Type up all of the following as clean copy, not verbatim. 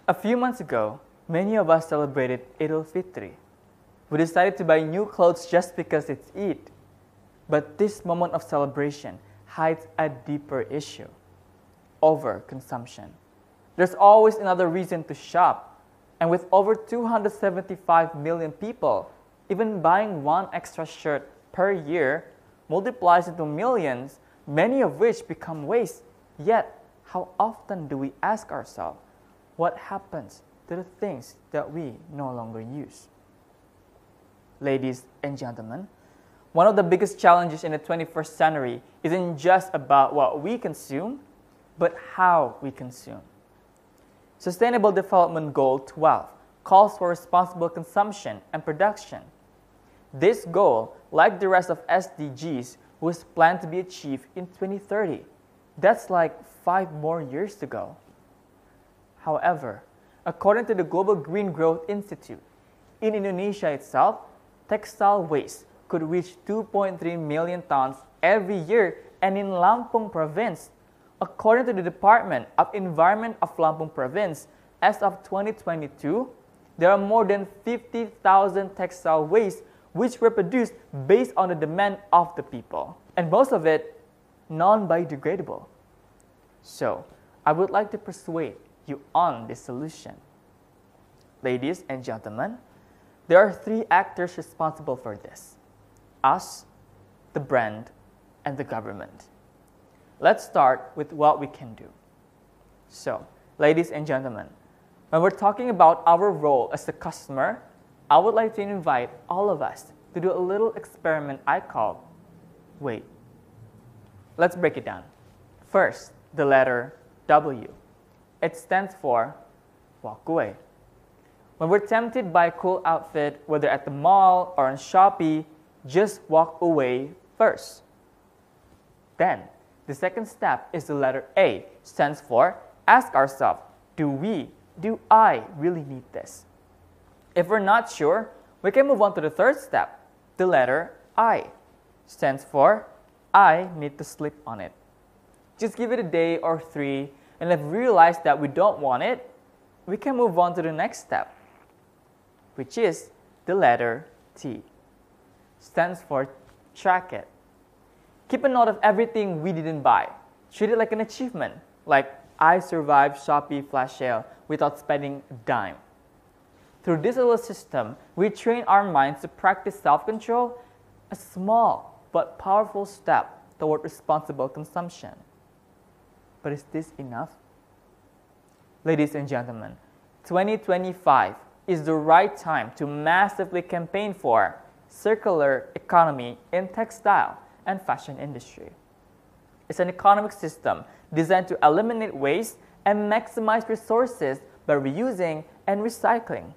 A few months ago, many of us celebrated Eid al-Fitr. We decided to buy new clothes just because it's Eid. But this moment of celebration hides a deeper issue: overconsumption. There's always another reason to shop, and with over 275 million people, even buying one extra shirt per year multiplies into millions, many of which become waste. Yet, how often do we ask ourselves, what happens to the things that we no longer use? Ladies and gentlemen, one of the biggest challenges in the 21st century isn't just about what we consume, but how we consume. Sustainable Development Goal 12 calls for responsible consumption and production. This goal, like the rest of SDGs, was planned to be achieved in 2030. That's like 5 more years to go. However, according to the Global Green Growth Institute, in Indonesia itself, textile waste could reach 2.3 million tons every year, and in Lampung Province, according to the Department of Environment of Lampung Province, as of 2022, there are more than 50,000 textile wastes which were produced based on the demand of the people, and most of it non-biodegradable. So, I would like to persuade you on this solution. Ladies and gentlemen, there are 3 actors responsible for this: us, the brand, and the government. Let's start with what we can do. So, ladies and gentlemen, when we're talking about our role as the customer, I would like to invite all of us to do a little experiment I call wait. Let's break it down. First, the letter W. It stands for walk away. When we're tempted by a cool outfit, whether at the mall or on Shopee, just walk away first. Then, the second step is the letter A, stands for ask ourselves, do I really need this? If we're not sure, we can move on to the third step, the letter I, stands for I need to sleep on it. Just give it a day or 3, and if we realize that we don't want it, we can move on to the next step, which is the letter T, stands for track it. Keep a note of everything we didn't buy. Treat it like an achievement, like I survived Shopee flash sale without spending a dime. Through this little system, we train our minds to practice self-control, a small but powerful step toward responsible consumption. But is this enough? Ladies and gentlemen, 2025 is the right time to massively campaign for circular economy in textile and fashion industry. It's an economic system designed to eliminate waste and maximize resources by reusing and recycling.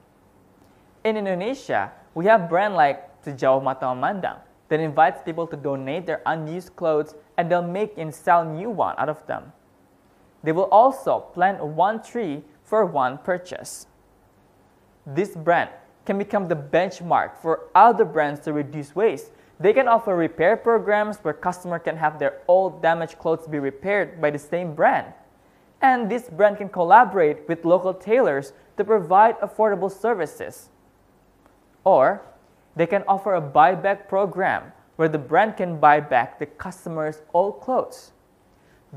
In Indonesia, we have brands like Sejauh Mata Memandang that invites people to donate their unused clothes, and they'll make and sell new ones out of them. They will also plant 1 tree for 1 purchase. This brand can become the benchmark for other brands to reduce waste. They can offer repair programs where customers can have their old damaged clothes be repaired by the same brand. And this brand can collaborate with local tailors to provide affordable services. Or they can offer a buyback program where the brand can buy back the customer's old clothes.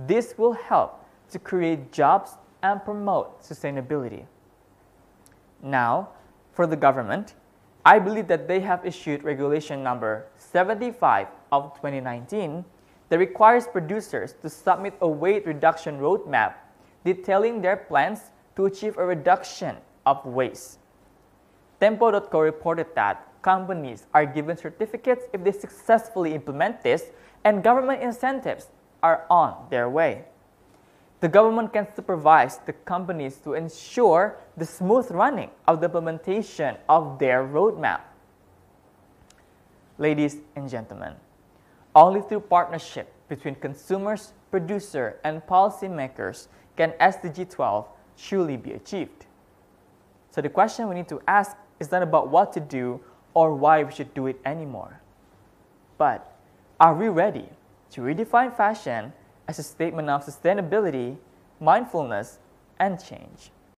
This will help to create jobs and promote sustainability. Now, for the government, I believe that they have issued regulation number 75 of 2019 that requires producers to submit a weight reduction roadmap detailing their plans to achieve a reduction of waste. Tempo.co reported that companies are given certificates if they successfully implement this, and government incentives are on their way. The government can supervise the companies to ensure the smooth running of the implementation of their roadmap. Ladies and gentlemen, only through partnership between consumers, producer, and policymakers can SDG 12 truly be achieved. So the question we need to ask is not about what to do or why we should do it anymore, but are we ready to redefine fashion as a statement of sustainability, mindfulness, and change?